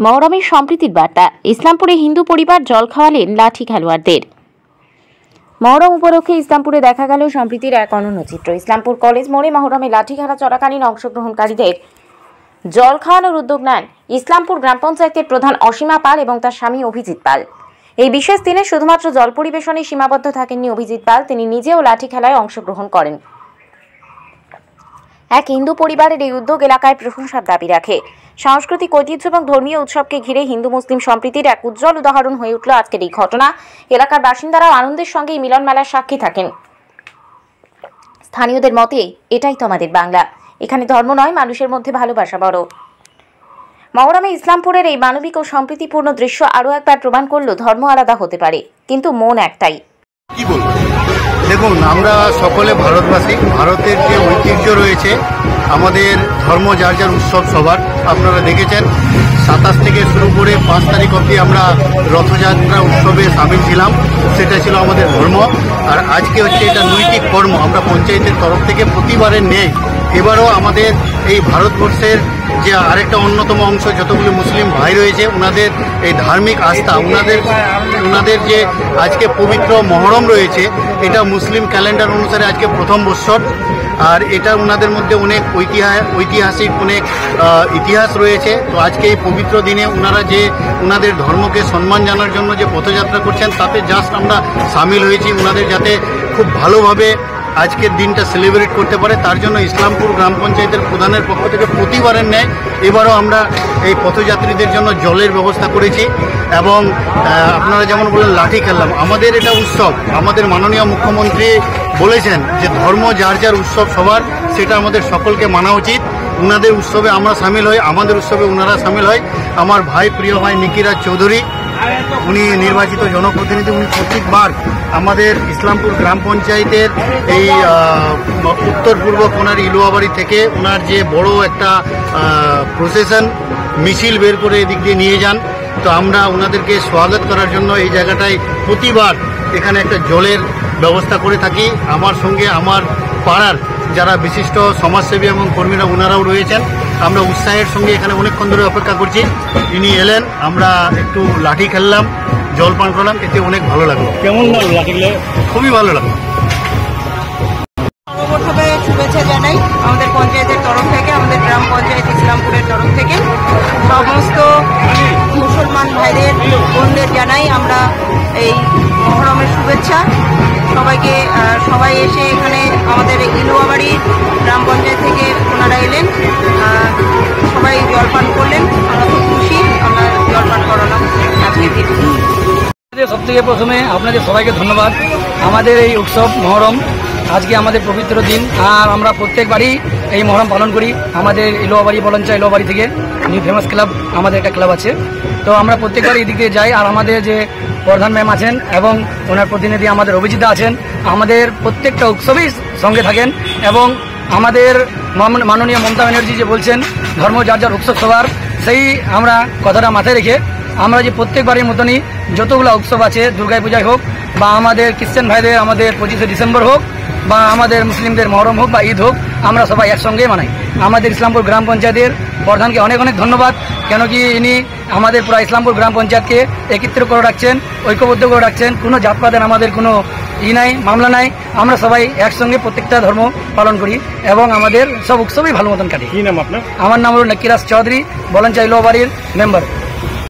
মহরমের সম্প্রীতির বার্তা। ইসলামপুরে হিন্দু পরিবার জল খাওয়ালেন লাঠি খেলোয়াড়দের। মহরম উপলক্ষে ইসলামপুরে দেখা গেল সম্প্রীতির এক অনন্য চিত্র। ইসলামপুর কলেজ মোড়ে মহরমে লাঠি খেলা চলাকালীন অংশগ্রহণকারীদের জল খাওয়ানোর উদ্যোগ নেন ইসলামপুর গ্রাম পঞ্চায়েতের প্রধান অসীমা পাল এবং তার স্বামী অভিজিৎ পাল। এই বিশেষ দিনে শুধুমাত্র জল পরিবেশনে সীমাবদ্ধ থাকেননি অভিজিৎ পাল, তিনি নিজেও লাঠি খেলায় অংশগ্রহণ করেন। এক হিন্দু পরিবারের এই উদ্যোগ এলাকায় প্রশংসার দাবি রাখে। সাংস্কৃতিক ঐতিহ্য এবং ধর্মীয় উৎসবকে ঘিরে হিন্দু মুসলিম সম্প্রীতির এক উজ্জ্বল উদাহরণ হয়ে উঠল আজকের এই ঘটনা। এলাকার বাসিন্দারাও আনন্দের সঙ্গে এই মিলন মেলার সাক্ষী থাকেন। স্থানীয়দের মতে এটাই তো আমাদের বাংলা, এখানে ধর্ম নয়, মানুষের মধ্যে ভালোবাসা বড়। মহরমে ইসলামপুরের এই মানবিক ও সম্প্রীতিপূর্ণ দৃশ্য আরও একবার প্রমাণ করল ধর্ম আলাদা হতে পারে, কিন্তু মন একটাই। কি বলবো, দেখুন, আমরা সকলে ভারতবাসী। ভারতের যে ঐতিহ্য রয়েছে, আমাদের ধর্ম যার যার উৎসব সবার, আপনারা দেখেছেন 27 থেকে শুরু করে 5 তারিখ অবধি আমরা রথযাত্রা উৎসবে সামিল ছিলাম। সেটা ছিল আমাদের ধর্ম। আর আজকে হচ্ছে এটা নৈতিক কর্ম। আমরা পঞ্চায়েতের তরফ থেকে প্রতিবারের নেই, এবারও আমাদের এই ভারতবর্ষের যে আরেকটা অন্যতম অংশ যতগুলো মুসলিম ভাই রয়েছে, ওনাদের এই ধার্মিক আস্থা, ওনাদের যে আজকে পবিত্র মহরম রয়েছে, এটা মুসলিম ক্যালেন্ডার অনুসারে আজকে প্রথম বৎসর। আর এটা ওনাদের মধ্যে অনেক ঐতিহাসিক অনেক ইতিহাস রয়েছে। তো আজকে এই পবিত্র দিনে ওনারা যে ওনাদের ধর্মকে সম্মান জানার জন্য যে পথযাত্রা করছেন, তাতে জাস্ট আমরা সামিল হয়েছি। ওনাদের যাতে খুব ভালোভাবে আজকের দিনটা সেলিব্রেট করতে পারে, তার জন্য ইসলামপুর গ্রাম পঞ্চায়েতের প্রধানের পক্ষ থেকে প্রতিবারের ন্যায় এবারও আমরা এই পথযাত্রীদের জন্য জলের ব্যবস্থা করেছি। এবং আপনারা যেমন বললেন লাঠি খেললাম, আমাদের এটা উৎসব। আমাদের মাননীয় মুখ্যমন্ত্রী বলেছেন যে ধর্ম যার যার উৎসব সবার, সেটা আমাদের সকলকে মানা উচিত। ওনাদের উৎসবে আমরা সামিল হই, আমাদের উৎসবে ওনারা সামিল হয়। আমার ভাই, প্রিয় ভাই নিকিরাজ চৌধুরী, উনি নির্বাচিত জনপ্রতিনিধি। উনি প্রত্যেকবার আমাদের ইসলামপুর গ্রাম পঞ্চায়েতের এই উত্তর পূর্ব কোনার ইলুয়াবাড়ি থেকে ওনার যে বড় একটা প্রসেশন মিছিল বের করে এদিক দিয়ে নিয়ে যান। তো আমরা ওনাদেরকে স্বাগত করার জন্য এই জায়গাটায় প্রতিবার এখানে একটা জলের ব্যবস্থা করে থাকি। আমার সঙ্গে আমার পাড়ার যারা বিশিষ্ট সমাজসেবী এবং কর্মীরা ওনারাও রয়েছেন। আমরা উৎসাহের সঙ্গে এখানে অনেকক্ষণ ধরে অপেক্ষা করছি। ইনি এলেন, আমরা একটু লাঠি খেললাম, জল পান করলাম, এতে অনেক ভালো লাগলো। কেমন লাগলো লাঠি খেলে? খুবই ভালো লাগলো। সর্বপ্রথমে শুভেচ্ছা জানাই আমাদের পঞ্চায়েতের তরফ থেকে, আমাদের গ্রাম পঞ্চায়েত ইসলামপুরের তরফ থেকে সমস্ত মুসলমান ভাইদের বোনদের জানাই আমরা এই মহরমের শুভেচ্ছা। সবাই এসে এখানে আমাদের ইলুয়াবাড়ি গ্রাম পঞ্চায়েত থেকে ওনারা এলেন, সবাই জলপান করলেন। আমরা খুব খুশি, আমরা জলপান করালাম আজকের দিন। সব থেকে প্রথমে আপনাদের সবাইকে ধন্যবাদ। আমাদের এই উৎসব মহরম আজকে আমাদের পবিত্র দিন, আর আমরা প্রত্যেকবারই এই মহরম পালন করি। আমাদের ইলুয়াবাড়ি বলঞ্চা ইলুয়াবাড়ি থেকে নিউ ফেমাস ক্লাব, আমাদের একটা ক্লাব আছে। তো আমরা প্রত্যেকবার এই দিকে যাই। আর আমাদের যে প্রধান ম্যাম আছেন এবং ওনার প্রতিনিধি আমাদের অভিজিৎ আছেন, আমাদের প্রত্যেকটা উৎসবেই সঙ্গে থাকেন। এবং আমাদের মাননীয় মমতা ব্যানার্জি যে বলছেন ধর্ম যার যার উৎসব সবার, সেই আমরা কথাটা মাথায় রেখে আমরা যে প্রত্যেকবারের মতনই যতগুলো উৎসব আছে, দুর্গা পূজায় হোক বা আমাদের খ্রিস্টান ভাইদের আমাদের 25শে ডিসেম্বর হোক বা আমাদের মুসলিমদের মহরম হোক বা ঈদ হোক, আমরা সবাই একসঙ্গে মানাই। আমাদের ইসলামপুর গ্রাম পঞ্চায়েতের প্রধানকে অনেক অনেক ধন্যবাদ, কেন কি ইনি আমাদের পুরো ইসলামপুর গ্রাম পঞ্চায়েতকে একত্র করে রাখছেন, ঐক্যবদ্ধ করে রাখছেন। কোনো জাতপাতের আমাদের কোনো নাই, মামলা নাই। আমরা সবাই একসঙ্গে প্রত্যেকটা ধর্ম পালন করি এবং আমাদের সব উৎসবই ভালো মতন কাটে। কি নাম আপনার? আমার নাম হলো নিকিরাজ চৌধুরী, বলঞ্চা ইলুয়াবাড়ির মেম্বার।